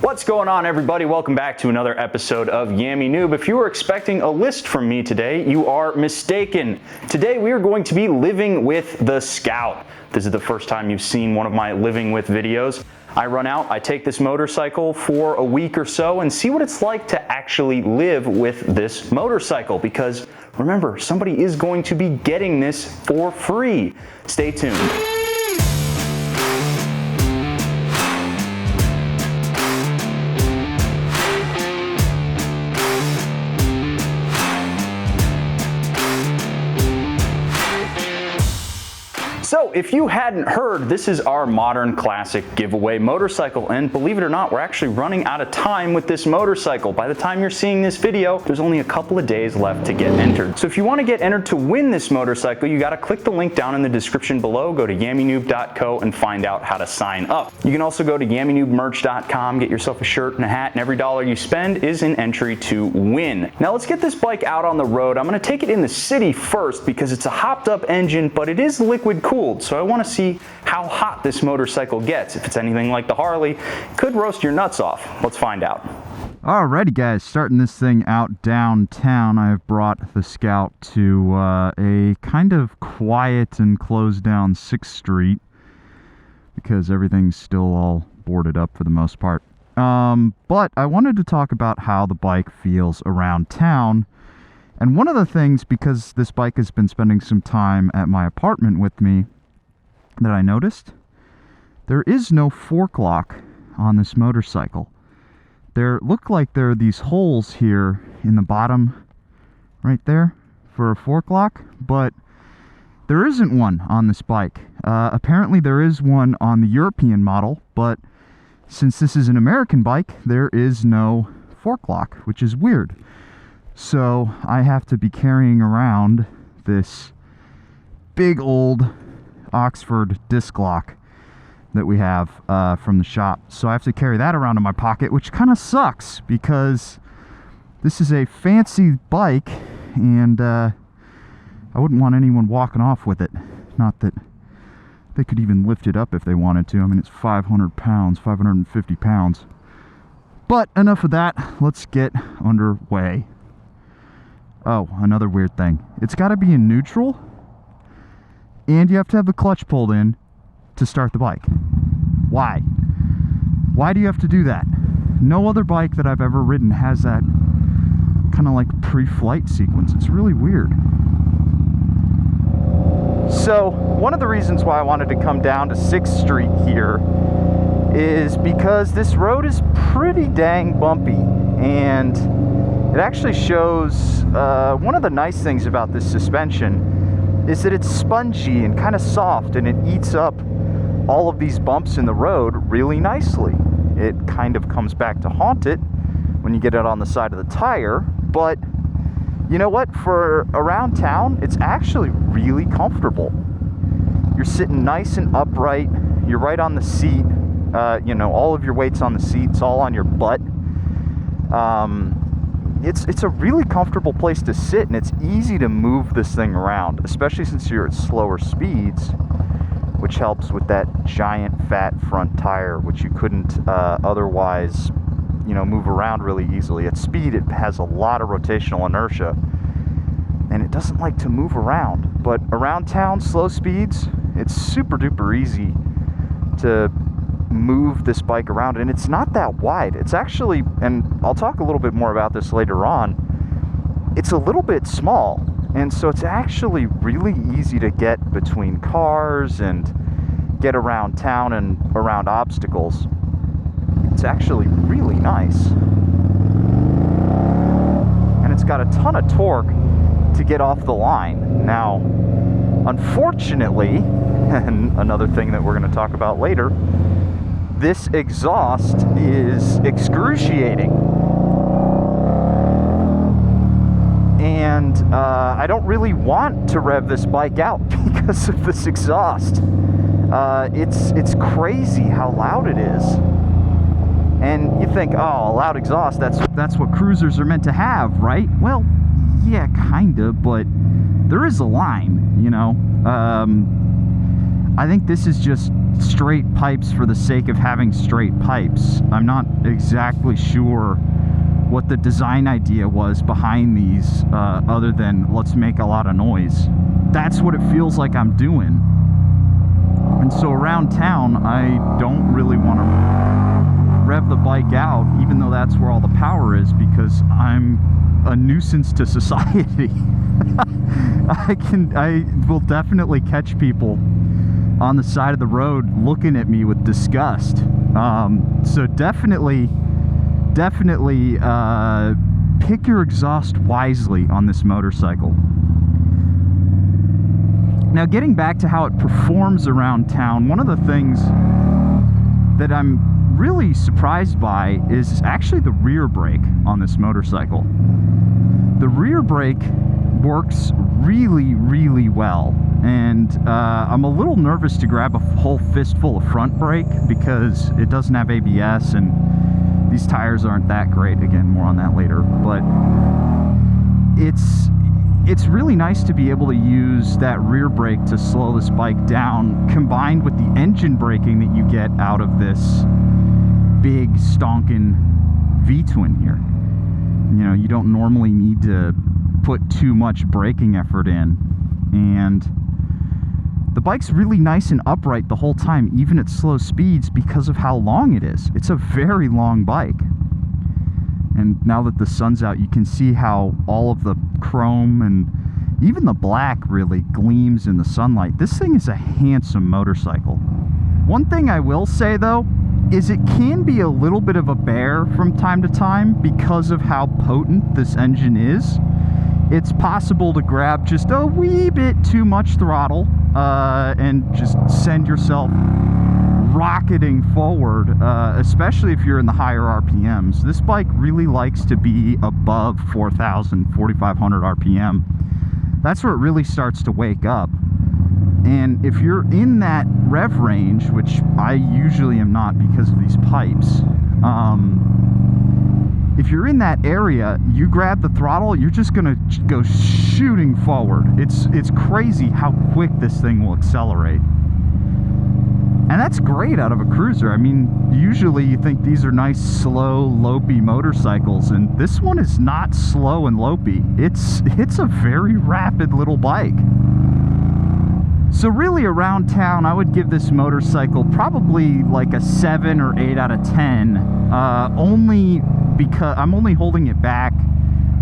What's going on, everybody? Welcome back to another episode of Yammie Noob. If you were expecting a list from me today, you are mistaken. Today we are going to be living with the Scout. This is the first time you've seen one of my living with videos. I run out, I take this motorcycle for a week or so and see what it's like to actually live with this motorcycle, because remember, somebody is going to be getting this for free. Stay tuned. So if you hadn't heard, this is our modern classic giveaway motorcycle, and believe it or not, we're actually running out of time with this motorcycle. By the time you're seeing this video, there's only a couple of days left to get entered. So if you want to get entered to win this motorcycle, you got to click the link down in the description below, go to yammienoob.co and find out how to sign up. You can also go to yammienoobmerch.com, get yourself a shirt and a hat, and every dollar you spend is an entry to win. Now let's get this bike out on the road. I'm going to take it in the city first because it's a hopped up engine, but it is liquid cooled. So I want to see how hot this motorcycle gets. If it's anything like the Harley, it could roast your nuts off. Let's find out. Alrighty guys, starting this thing out downtown, I have brought the Scout to a kind of quiet and closed down 6th Street because everything's still all boarded up for the most part. But I wanted to talk about how the bike feels around town. And one of the things, because this bike has been spending some time at my apartment with me, that I noticed, there is no fork lock on this motorcycle. There look like there are these holes here in the bottom right there for a fork lock, but there isn't one on this bike. Apparently there is one on the European model, but since this is an American bike, there is no fork lock, which is weird. So I have to be carrying around this big old Oxford disc lock that we have from the shop. So I have to carry that around in my pocket, which kind of sucks because this is a fancy bike and I wouldn't want anyone walking off with it. Not that they could even lift it up if they wanted to. I mean, it's 500 pounds, 550 pounds. But enough of that. Let's get underway. Oh, another weird thing. It's got to be in neutral, and you have to have the clutch pulled in to start the bike. Why? Why do you have to do that? No other bike that I've ever ridden has that kind of like pre-flight sequence. It's really weird. So, one of the reasons why I wanted to come down to 6th Street here is because this road is pretty dang bumpy, and it actually shows, one of the nice things about this suspension is that it's spongy and kind of soft, and it eats up all of these bumps in the road really nicely. It kind of comes back to haunt it when you get it on the side of the tire, but you know what? For around town, it's actually really comfortable. You're sitting nice and upright, you're right on the seat, you know, all of your weight's on the seat, it's all on your butt. It's a really comfortable place to sit, and it's easy to move this thing around, especially since you're at slower speeds, which helps with that giant fat front tire, which you couldn't otherwise, you know, move around really easily. At speed, it has a lot of rotational inertia, and it doesn't like to move around. But around town, slow speeds, it's super duper easy to move this bike around, and it's not that wide. It's actually, and I'll talk a little bit more about this later on, it's a little bit small, and so it's actually really easy to get between cars and get around town and around obstacles. It's actually really nice, and it's got a ton of torque to get off the line. Now, unfortunately, and another thing that we're going to talk about later, this exhaust is excruciating, and I don't really want to rev this bike out because of this exhaust. It's crazy how loud it is, and you think, oh, a loud exhaust, that's what cruisers are meant to have, right? Well, yeah, kinda, but there is a line, you know. I think this is just straight pipes for the sake of having straight pipes. I'm not exactly sure what the design idea was behind these, other than let's make a lot of noise. That's what it feels like I'm doing. And so around town, I don't really want to rev the bike out, even though that's where all the power is, because I'm a nuisance to society. I will definitely catch people on the side of the road looking at me with disgust. So definitely pick your exhaust wisely on this motorcycle. Now, getting back to how it performs around town, one of the things that I'm really surprised by is actually the rear brake on this motorcycle. The rear brake works really, really well, and I'm a little nervous to grab a whole fistful of front brake because it doesn't have ABS and these tires aren't that great. Again, more on that later, but it's really nice to be able to use that rear brake to slow this bike down, combined with the engine braking that you get out of this big stonking V-twin here. You know, you don't normally need to put too much braking effort in, and the bike's really nice and upright the whole time, even at slow speeds, because of how long it is. It's a very long bike. And now that the sun's out, you can see how all of the chrome and even the black really gleams in the sunlight. This thing is a handsome motorcycle. One thing I will say though, is it can be a little bit of a bear from time to time because of how potent this engine is. It's possible to grab just a wee bit too much throttle and just send yourself rocketing forward, especially if you're in the higher RPMs. This bike really likes to be above 4,000, 4,500 RPM. That's where it really starts to wake up. And if you're in that rev range, which I usually am not because of these pipes, if you're in that area, you grab the throttle, you're just gonna go shooting forward. It's crazy how quick this thing will accelerate. And that's great out of a cruiser. I mean, usually you think these are nice, slow, lopey motorcycles, and this one is not slow and lopey. It's a very rapid little bike. So really around town, I would give this motorcycle probably like a 7 or 8 out of 10, only because I'm only holding it back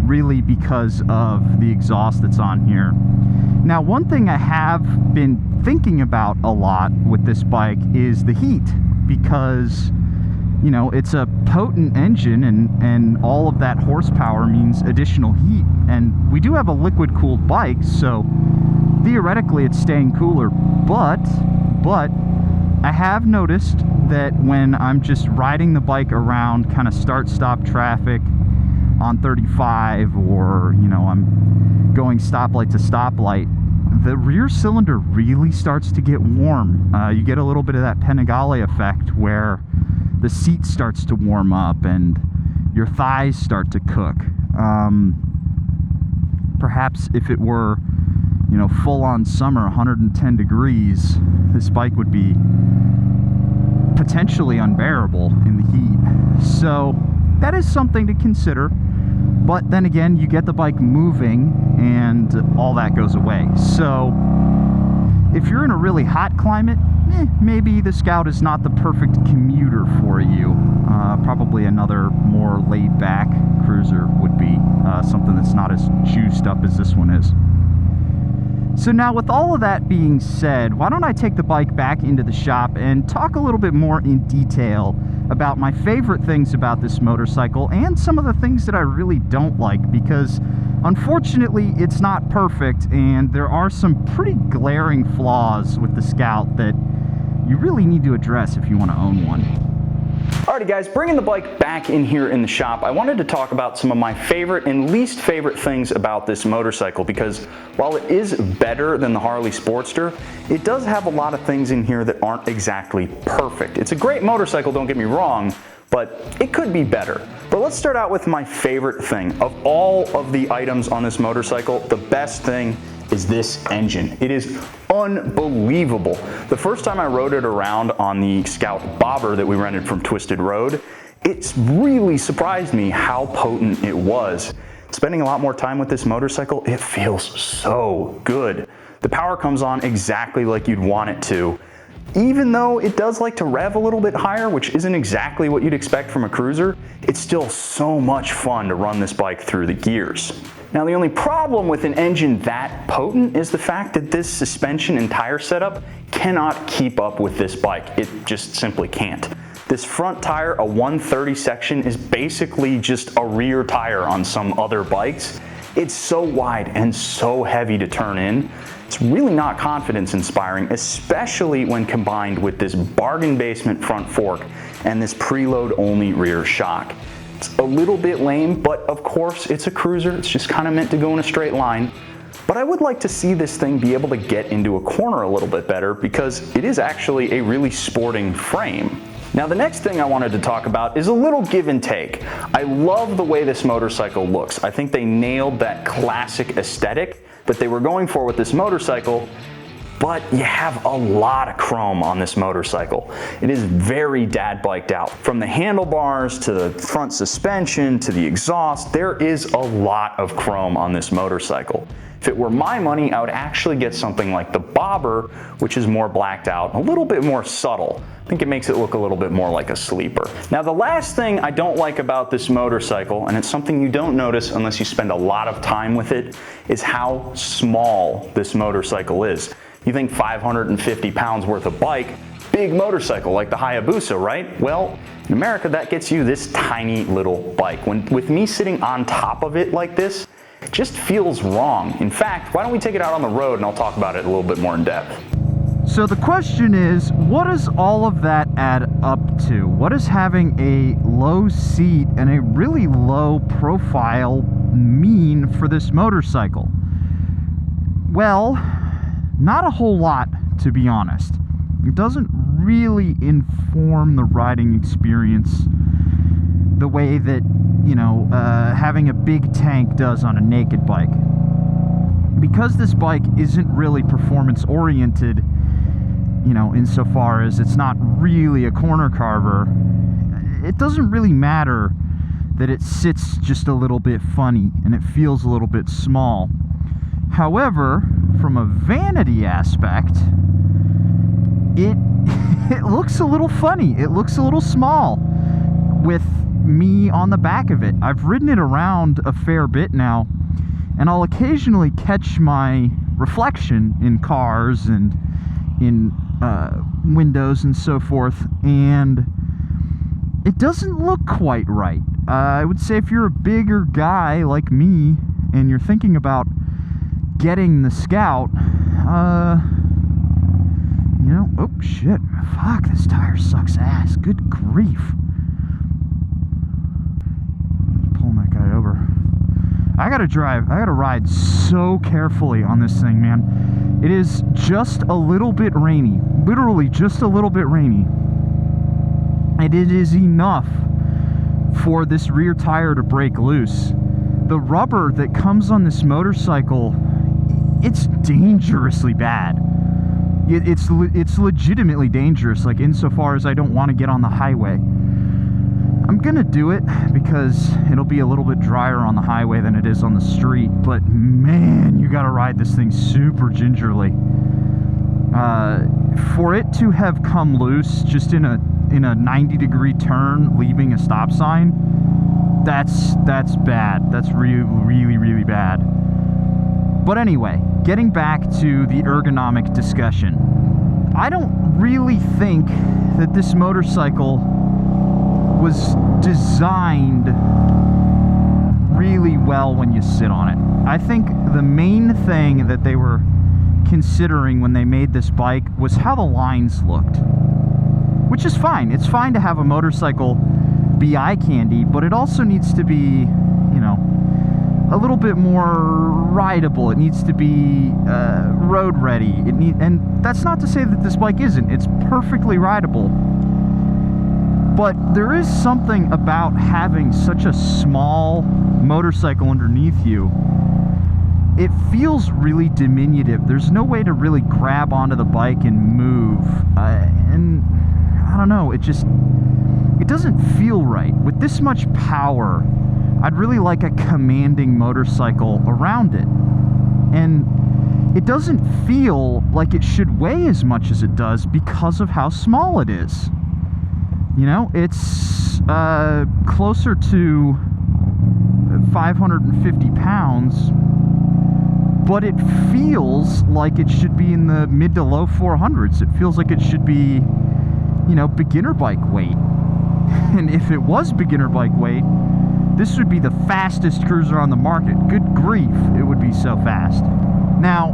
really because of the exhaust that's on here. Now, one thing I have been thinking about a lot with this bike is the heat, because, you know, it's a potent engine and all of that horsepower means additional heat. And we do have a liquid cooled bike, so theoretically it's staying cooler, but I have noticed that when I'm just riding the bike around kind of start-stop traffic on 35, or, you know, I'm going stoplight to stoplight, the rear cylinder really starts to get warm. You get a little bit of that Panigale effect where the seat starts to warm up and your thighs start to cook. Perhaps if it were, you know, full-on summer, 110 degrees, this bike would be potentially unbearable in the heat. So that is something to consider. But then again, you get the bike moving and all that goes away. So if you're in a really hot climate, maybe the Scout is not the perfect commuter for you. Probably another more laid-back cruiser would be something that's not as juiced up as this one is. So now, with all of that being said, why don't I take the bike back into the shop and talk a little bit more in detail about my favorite things about this motorcycle and some of the things that I really don't like, because unfortunately it's not perfect and there are some pretty glaring flaws with the Scout that you really need to address if you want to own one. Alrighty guys, bringing the bike back in here in the shop, I wanted to talk about some of my favorite and least favorite things about this motorcycle, because while it is better than the Harley Sportster, it does have a lot of things in here that aren't exactly perfect. It's a great motorcycle, don't get me wrong, but it could be better. But let's start out with my favorite thing. Of all of the items on this motorcycle, the best thing is this engine. It is unbelievable. The first time I rode it around on the Scout Bobber that we rented from Twisted Road, it's really surprised me how potent it was. Spending a lot more time with this motorcycle, it feels so good. The power comes on exactly like you'd want it to. Even though it does like to rev a little bit higher, which isn't exactly what you'd expect from a cruiser, it's still so much fun to run this bike through the gears. Now, the only problem with an engine that potent is the fact that this suspension and tire setup cannot keep up with this bike. It just simply can't. This front tire, a 130 section, is basically just a rear tire on some other bikes. It's so wide and so heavy to turn in. It's really not confidence inspiring, especially when combined with this bargain basement front fork and this preload only rear shock. It's a little bit lame, but of course it's a cruiser. It's just kind of meant to go in a straight line. But I would like to see this thing be able to get into a corner a little bit better because it is actually a really sporting frame. Now, the next thing I wanted to talk about is a little give and take. I love the way this motorcycle looks. I think they nailed that classic aesthetic that they were going for with this motorcycle, but you have a lot of chrome on this motorcycle. It is very dad biked out. From the handlebars to the front suspension to the exhaust, there is a lot of chrome on this motorcycle. If it were my money, I would actually get something like the Bobber, which is more blacked out, a little bit more subtle. I think it makes it look a little bit more like a sleeper. Now, the last thing I don't like about this motorcycle, and it's something you don't notice unless you spend a lot of time with it, is how small this motorcycle is. You think 550 pounds worth of bike, big motorcycle like the Hayabusa, right? Well, in America, that gets you this tiny little bike. With me sitting on top of it like this, it just feels wrong. In fact, why don't we take it out on the road and I'll talk about it a little bit more in depth. So the question is, what does all of that add up to? What does having a low seat and a really low profile mean for this motorcycle? Well, not a whole lot, to be honest. It doesn't really inform the riding experience the way that, you know, having a big tank does on a naked bike. Because this bike isn't really performance oriented, you know, insofar as it's not really a corner carver, it doesn't really matter that it sits just a little bit funny and it feels a little bit small. However, from a vanity aspect, it looks a little funny. It looks a little small with me on the back of it. I've ridden it around a fair bit now, and I'll occasionally catch my reflection in cars and in windows and so forth, and it doesn't look quite right. I would say if you're a bigger guy like me and you're thinking about getting the Scout, you know, oh shit, fuck, this tire sucks ass, good grief. Pulling that guy over. I gotta ride so carefully on this thing, man. It is just a little bit rainy, literally just a little bit rainy. And it is enough for this rear tire to break loose. The rubber that comes on this motorcycle, it's dangerously bad. It's legitimately dangerous, like insofar as I don't want to get on the highway. I'm gonna do it because it'll be a little bit drier on the highway than it is on the street, but man, you gotta ride this thing super gingerly. For it to have come loose just in a 90-degree turn, leaving a stop sign, that's bad. That's really bad. But anyway, getting back to the ergonomic discussion, I don't really think that this motorcycle was designed really well when you sit on it. I think the main thing that they were considering when they made this bike was how the lines looked, which is fine. It's fine to have a motorcycle be eye candy, but it also needs to be, you know, a little bit more rideable. It needs to be road ready. And that's not to say that this bike isn't. It's perfectly rideable. But there is something about having such a small motorcycle underneath you. it feels really diminutive. There's no way to really grab onto the bike and move. And I don't know, it doesn't feel right. With this much power, I'd really like a commanding motorcycle around it. And it doesn't feel like it should weigh as much as it does because of how small it is. You know, it's closer to 550 pounds, but it feels like it should be in the mid to low 400s. It feels like it should be, you know, beginner bike weight. And if it was beginner bike weight, this would be the fastest cruiser on the market. Good grief, it would be so fast. Now,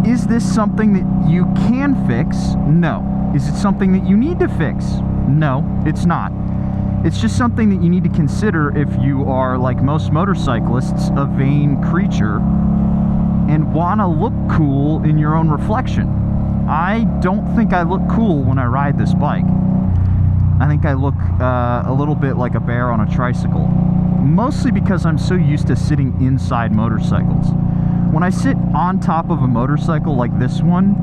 is this something that you can fix? No. Is it something that you need to fix? No, it's not. It's just something that you need to consider if you are, like most motorcyclists, a vain creature and want to look cool in your own reflection. I don't think I look cool when I ride this bike. I think I look a little bit like a bear on a tricycle, mostly because I'm so used to sitting inside motorcycles. When I sit on top of a motorcycle like this one,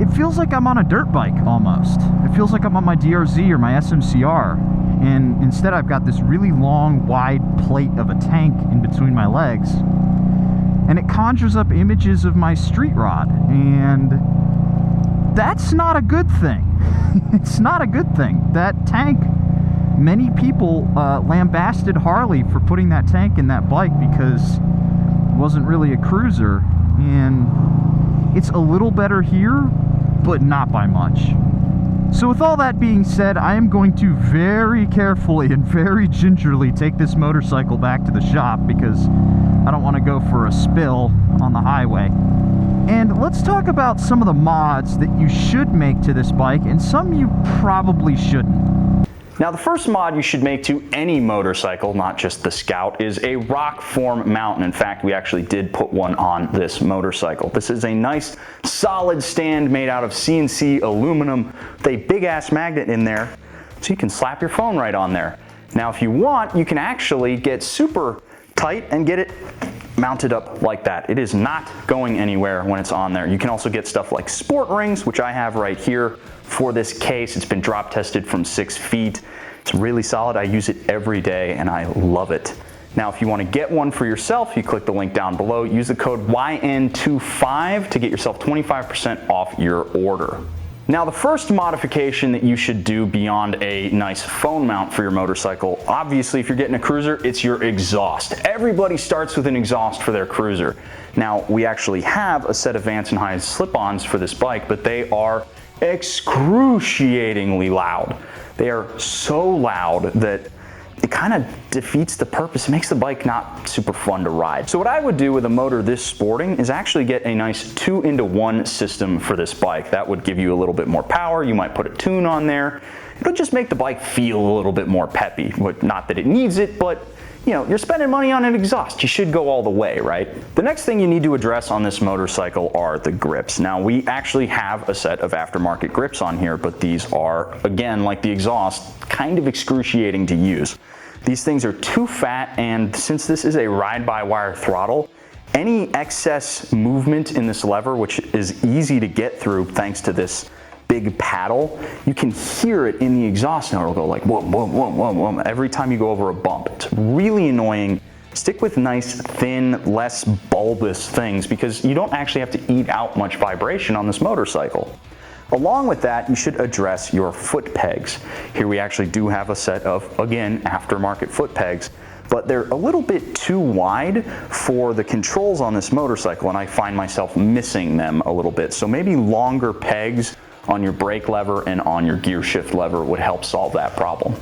it feels like I'm on a dirt bike almost. It feels like I'm on my DRZ or my SMCR, and instead I've got this really long, wide plate of a tank in between my legs, and it conjures up images of my street rod, and that's not a good thing. It's not a good thing. That tank, many people lambasted Harley for putting that tank in that bike because it wasn't really a cruiser, and it's a little better here, but not by much. So with all that being said, I am going to very carefully and very gingerly take this motorcycle back to the shop because I don't want to go for a spill on the highway. And let's talk about some of the mods that you should make to this bike and some you probably shouldn't. Now, the first mod you should make to any motorcycle, not just the Scout, is a rock form mount. And in fact, we actually did put one on this motorcycle. This is a nice solid stand made out of CNC aluminum with a big ass magnet in there, so you can slap your phone right on there. Now, if you want, you can actually get super tight and get it mounted up like that. It is not going anywhere when it's on there. You can also get stuff like sport rings, which I have right here for this case. It's been drop tested from 6 feet. It's really solid. I use it every day and I love it. Now, if you want to get one for yourself, you click the link down below. Use the code YN25 to get yourself 25% off your order. Now, the first modification that you should do beyond a nice phone mount for your motorcycle, obviously if you're getting a cruiser, it's your exhaust. Everybody starts with an exhaust for their cruiser. Now, we actually have a set of Vance and High slip-ons for this bike, but they are excruciatingly loud. They are so loud that it kind of defeats the purpose. It makes the bike not super fun to ride. So what I would do with a motor this sporting is actually get a nice 2-in-1 system for this bike. That would give you a little bit more power. You might put a tune on there. It'll just make the bike feel a little bit more peppy. Not that it needs it, but you know, you're spending money on an exhaust. You should go all the way, right? The next thing you need to address on this motorcycle are the grips. Now, we actually have a set of aftermarket grips on here, but these are, again, like the exhaust, kind of excruciating to use. These things are too fat, and since this is a ride-by-wire throttle, any excess movement in this lever, which is easy to get through thanks to this big paddle, you can hear it in the exhaust, and it'll go like whoom, whoom, whoom, whoom, whoom every time you go over a bump. It's really annoying. Stick with nice, thin, less bulbous things because you don't actually have to eat out much vibration on this motorcycle. Along with that, you should address your foot pegs. Here we actually do have a set of, again, aftermarket foot pegs, but they're a little bit too wide for the controls on this motorcycle, and I find myself missing them a little bit. So maybe longer pegs on your brake lever and on your gear shift lever would help solve that problem.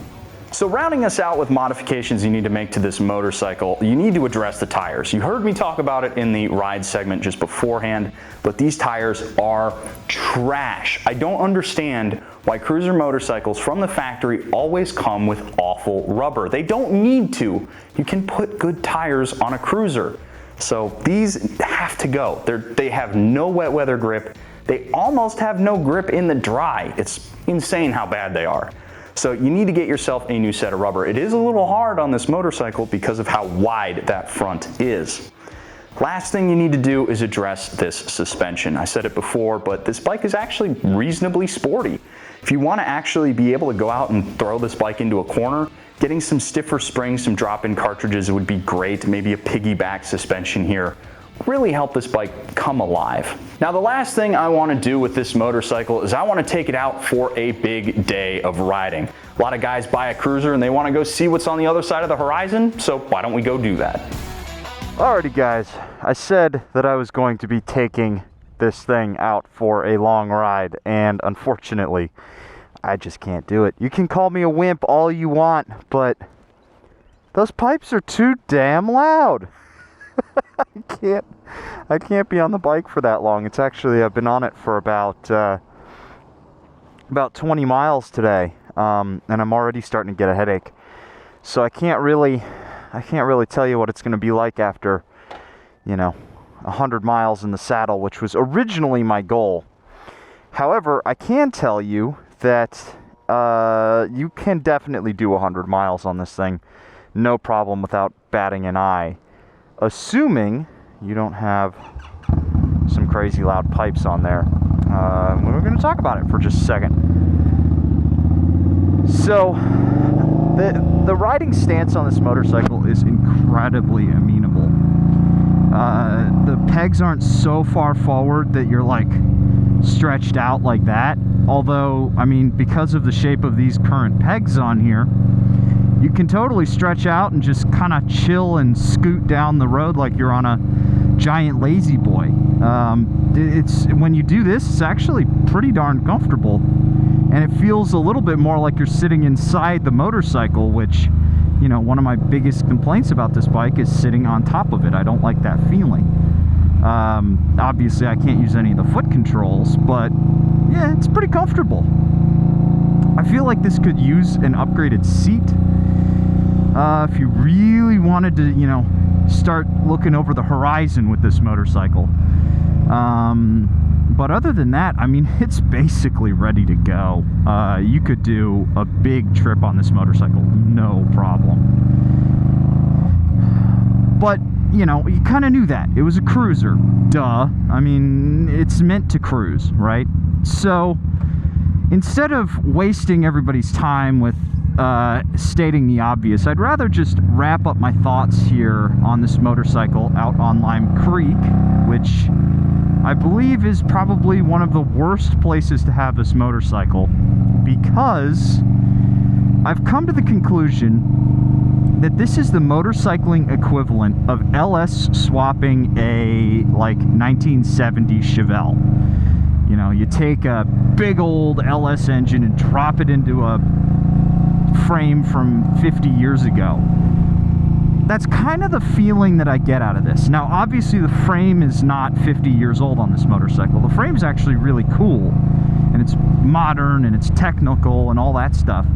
So rounding us out with modifications you need to make to this motorcycle, you need to address the tires. You heard me talk about it in the ride segment just beforehand, but these tires are trash. I don't understand why cruiser motorcycles from the factory always come with awful rubber. They don't need to. You can put good tires on a cruiser. So these have to go. They have no wet weather grip. They almost have no grip in the dry. It's insane how bad they are. So you need to get yourself a new set of rubber. It is a little hard on this motorcycle because of how wide that front is. Last thing you need to do is address this suspension. I said it before, but this bike is actually reasonably sporty. If you want to actually be able to go out and throw this bike into a corner, getting some stiffer springs, some drop-in cartridges would be great. Maybe a piggyback suspension here. Really help this bike come alive. Now, the last thing I want to do with this motorcycle is I want to take it out for a big day of riding. A lot of guys buy a cruiser and they want to go see what's on the other side of the horizon, so why don't we go do that? Alrighty guys, I said that I was going to be taking this thing out for a long ride, and unfortunately, I just can't do it. You can call me a wimp all you want, but those pipes are too damn loud. I can't be on the bike for that long. It's actually, I've been on it for about 20 miles today, and I'm already starting to get a headache. So I can't really tell you what it's going to be like after, 100 miles in the saddle, which was originally my goal. However, I can tell you that you can definitely do 100 miles on this thing, no problem, without batting an eye, assuming you don't have some crazy loud pipes on there. We're going to talk about it for just a second. So, the riding stance on this motorcycle is incredibly amenable. The pegs aren't so far forward that you're like stretched out like that. Although, I mean, because of the shape of these current pegs on here, you can totally stretch out and just kind of chill and scoot down the road like you're on a giant lazy boy. When you do this, it's actually pretty darn comfortable, and it feels a little bit more like you're sitting inside the motorcycle, which, one of my biggest complaints about this bike is sitting on top of it. I don't like that feeling. Obviously, I can't use any of the foot controls, but yeah, it's pretty comfortable. I feel like this could use an upgraded seat. If you really wanted to, start looking over the horizon with this motorcycle. But other than that, I mean, it's basically ready to go. You could do a big trip on this motorcycle, no problem. But, you kind of knew that. It was a cruiser. Duh. I mean, it's meant to cruise, right? So, instead of wasting everybody's time with stating the obvious, I'd rather just wrap up my thoughts here on this motorcycle out on Lime Creek, which I believe is probably one of the worst places to have this motorcycle, because I've come to the conclusion that this is the motorcycling equivalent of LS swapping a, 1970s Chevelle. You take a big old LS engine and drop it into a frame from 50 years ago. That's kind of the feeling that I get out of this. Now, obviously, the frame is not 50 years old on this motorcycle. The frame's actually really cool, and it's modern, and it's technical, and all that stuff.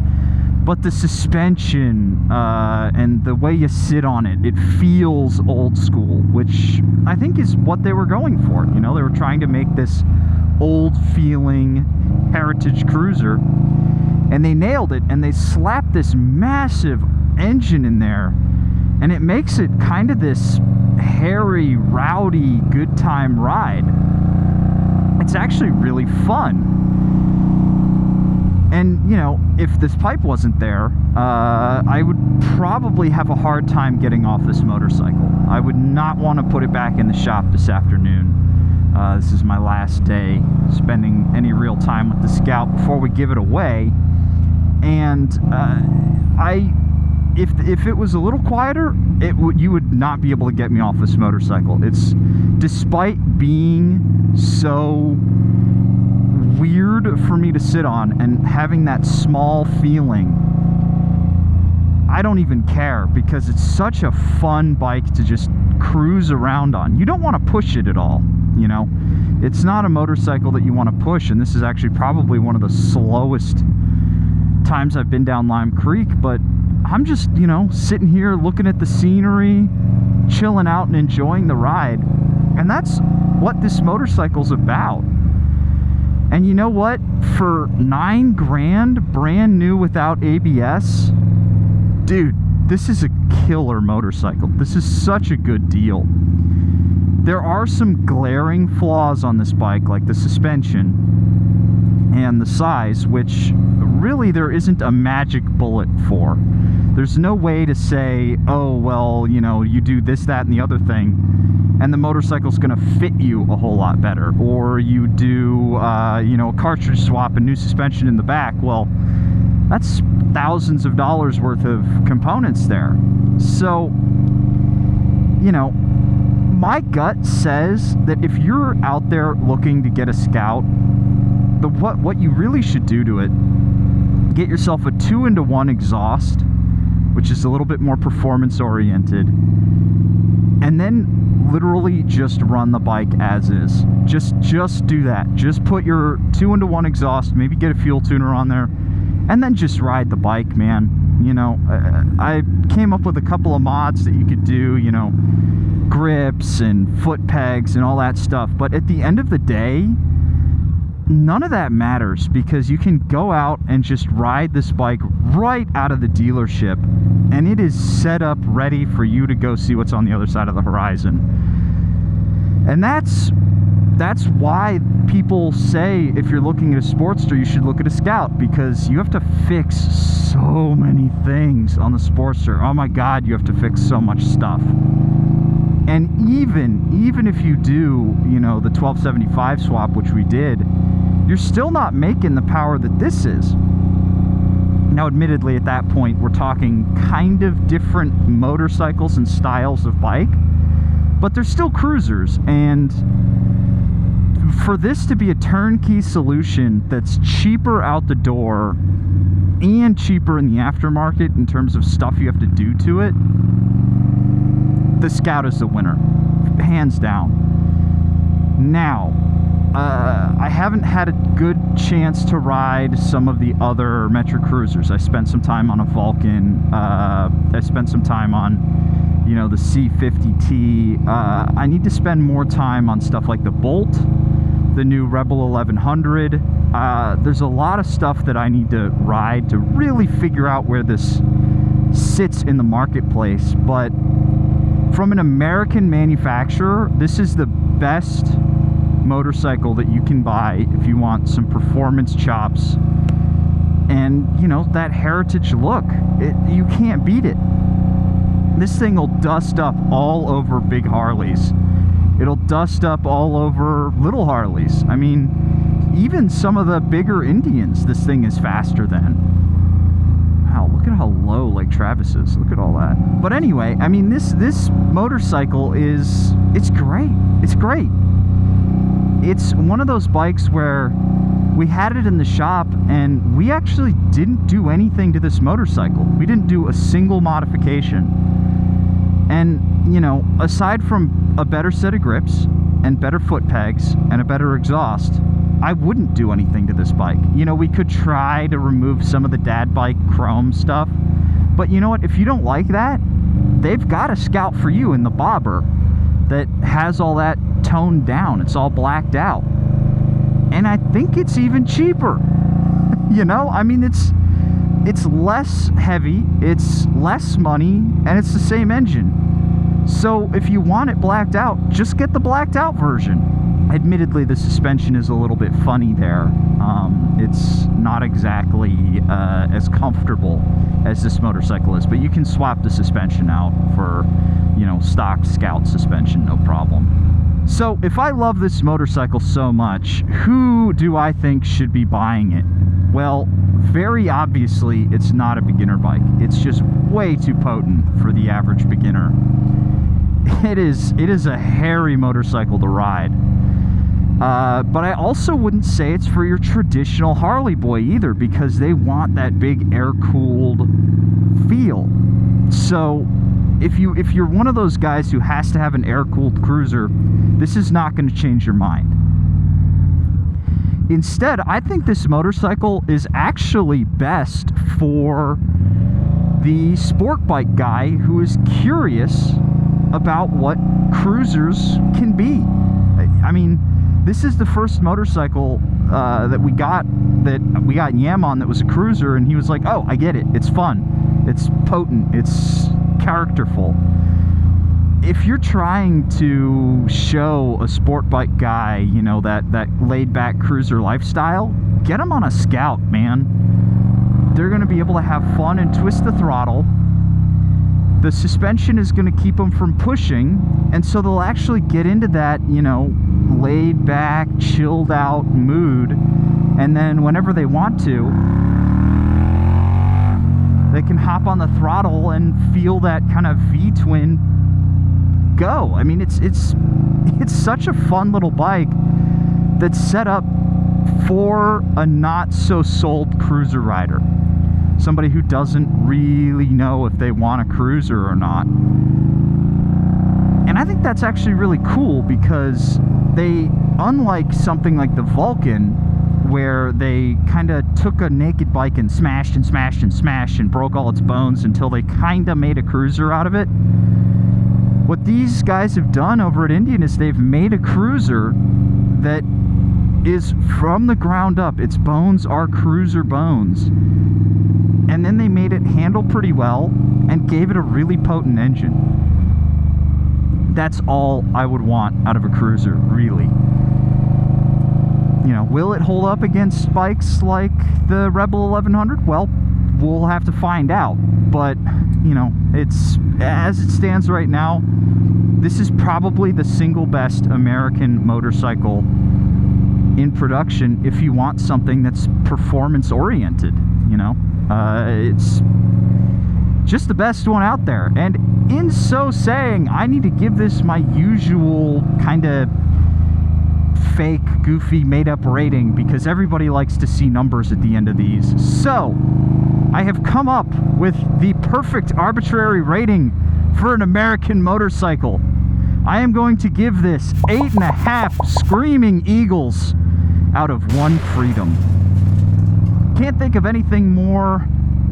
But the suspension and the way you sit on it, it feels old school, which I think is what they were going for. They were trying to make this old-feeling heritage cruiser, and they nailed it, and they slapped this massive engine in there, and it makes it kind of this hairy, rowdy, good time ride. It's actually really fun. And, if this pipe wasn't there, I would probably have a hard time getting off this motorcycle. I would not want to put it back in the shop this afternoon. This is my last day spending any real time with the Scout before we give it away. And if it was a little quieter, you would not be able to get me off this motorcycle. It's, despite being so weird for me to sit on and having that small feeling, I don't even care, because it's such a fun bike to just cruise around on. You don't want to push it at all, It's not a motorcycle that you want to push, and this is actually probably one of the slowest times I've been down Lime Creek, but I'm just, sitting here looking at the scenery, chilling out and enjoying the ride. And that's what this motorcycle's about. And you know what? For $9 grand, brand new without ABS, dude, this is a killer motorcycle. This is such a good deal. There are some glaring flaws on this bike, like the suspension and the size, which really there isn't a magic bullet for. There's no way to say, oh, well, you know, you do this, that, and the other thing, and the motorcycle's going to fit you a whole lot better. Or you do, you know, a cartridge swap and new suspension in the back. Well, that's thousands of dollars worth of components there. So, you know, my gut says that if you're out there looking to get a Scout, what you really should do to it, get yourself a 2-in-1 exhaust, which is a little bit more performance oriented, and then literally just run the bike as is. Just do that. Just put your 2-in-1 exhaust, maybe get a fuel tuner on there, and then just ride the bike, man. You know, I came up with a couple of mods that you could do, you know, grips and foot pegs and all that stuff, but at the end of the day, none of that matters, because you can go out and just ride this bike right out of the dealership, and it is set up ready for you to go see what's on the other side of the horizon. And that's why people say if you're looking at a Sportster, you should look at a Scout, because you have to fix so many things on the Sportster. Oh my God, you have to fix so much stuff. And even if you do, you know, the 1275 swap, which we did, you're still not making the power that this is. Now, admittedly, at that point, we're talking kind of different motorcycles and styles of bike, but they're still cruisers. And for this to be a turnkey solution that's cheaper out the door and cheaper in the aftermarket in terms of stuff you have to do to it, the Scout is the winner, hands down. Now, I haven't had a good chance to ride some of the other Metric Cruisers. I spent some time on a Vulcan. I spent some time on, you know, the C50T. I need to spend more time on stuff like the Bolt, the new Rebel 1100. There's a lot of stuff that I need to ride to really figure out where this sits in the marketplace. But from an American manufacturer, this is the best motorcycle that you can buy if you want some performance chops and, you know, that heritage look. You can't beat it. This thing will dust up all over big Harleys. It'll dust up all over little Harleys. I mean, even some of the bigger Indians, this thing is faster than. Wow, look at how low Lake Travis is. Look at all that. But anyway, I mean, this motorcycle it's great. It's great. It's one of those bikes where we had it in the shop and we actually didn't do anything to this motorcycle. We didn't do a single modification. And, you know, aside from a better set of grips and better foot pegs and a better exhaust, I wouldn't do anything to this bike. You know, we could try to remove some of the dad bike chrome stuff, but you know what? If you don't like that, they've got a Scout for you in the bobber that has all that toned down. It's all blacked out. And I think it's even cheaper. You know, I mean, it's less heavy, it's less money, and it's the same engine. So if you want it blacked out, just get the blacked out version. Admittedly, the suspension is a little bit funny there. It's not exactly as comfortable as this motorcycle is, but you can swap the suspension out for, you know, stock Scout suspension, no problem. So if I love this motorcycle so much, who do I think should be buying it? Well, very obviously, it's not a beginner bike. It's just way too potent for the average beginner. It is a hairy motorcycle to ride. But I also wouldn't say it's for your traditional Harley boy either, because they want that big air-cooled feel. So if you're one of those guys who has to have an air-cooled cruiser, this is not going to change your mind. Instead, I think this motorcycle is actually best for the sport bike guy who is curious about what cruisers can be. I mean, this is the first motorcycle that we got Yammie on that was a cruiser, and he was like, oh, I get it. It's fun. It's potent. It's characterful. if you're trying to show a sport bike guy, you know, that laid-back cruiser lifestyle, get them on a Scout, man. They're going to be able to have fun and twist the throttle. The suspension is going to keep them from pushing, and so they'll actually get into that, you know, laid-back, chilled-out mood, and then whenever they want to, they can hop on the throttle and feel that kind of V-twin go. I mean, it's such a fun little bike that's set up for a not-so-sold cruiser rider. Somebody who doesn't really know if they want a cruiser or not. And I think that's actually really cool because they, unlike something like the Vulcan, where they kind of took a naked bike and smashed and smashed and smashed and broke all its bones until they kind of made a cruiser out of it. What these guys have done over at Indian is they've made a cruiser that is from the ground up. Its bones are cruiser bones. And then they made it handle pretty well and gave it a really potent engine. That's all I would want out of a cruiser, really. You know, will it hold up against bikes like the Rebel 1100? Well, we'll have to find out. But, you know, it's, as it stands right now, this is probably the single best American motorcycle in production if you want something that's performance oriented, you know. It's just the best one out there. And in so saying, I need to give this my usual kind of fake, goofy, made-up rating because everybody likes to see numbers at the end of these. So, I have come up with the perfect arbitrary rating for an American motorcycle. I am going to give this 8.5 screaming eagles out of 1 freedom. Can't think of anything more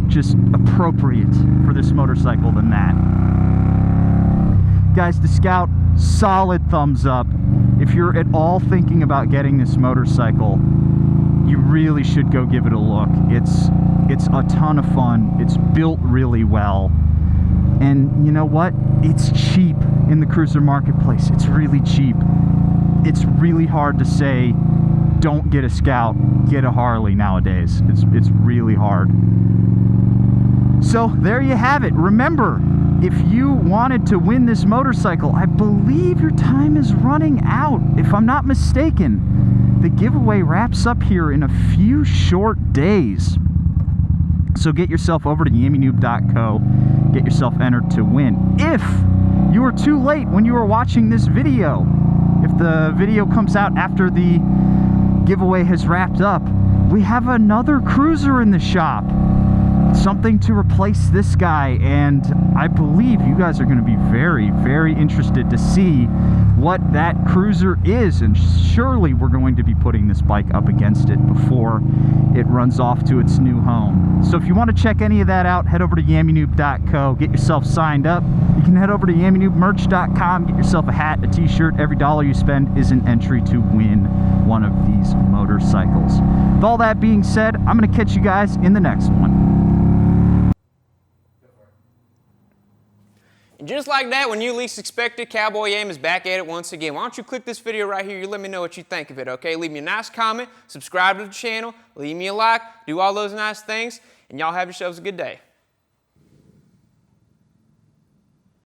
just appropriate for this motorcycle than that. Guys, the Scout, solid thumbs up. If you're at all thinking about getting this motorcycle, you really should go give it a look. It's a ton of fun. It's built really well. And you know what? It's cheap in the cruiser marketplace. It's really cheap. It's really hard to say, don't get a Scout, get a Harley nowadays. It's really hard. So there you have it. Remember, if you wanted to win this motorcycle, I believe your time is running out. If I'm not mistaken, the giveaway wraps up here in a few short days. So get yourself over to yammienoob.co, get yourself entered to win. If you are too late when you are watching this video, if the video comes out after the giveaway has wrapped up, we have another cruiser in the shop. Something to replace this guy, and I believe you guys are going to be very, very interested to see what that cruiser is, and surely we're going to be putting this bike up against it before it runs off to its new home. So if you want to check any of that out, head over to yammienoob.co, get yourself signed up. You can head over to yamminoobmerch.com, get yourself a hat, a t-shirt. Every dollar you spend is an entry to win one of these motorcycles. With all that being said, I'm going to catch you guys in the next one. And just like that, when you least expect it, Cowboy Yammie is back at it once again. Why don't you click this video right here, you let me know what you think of it, okay? Leave me a nice comment, subscribe to the channel, leave me a like, do all those nice things, and y'all have yourselves a good day.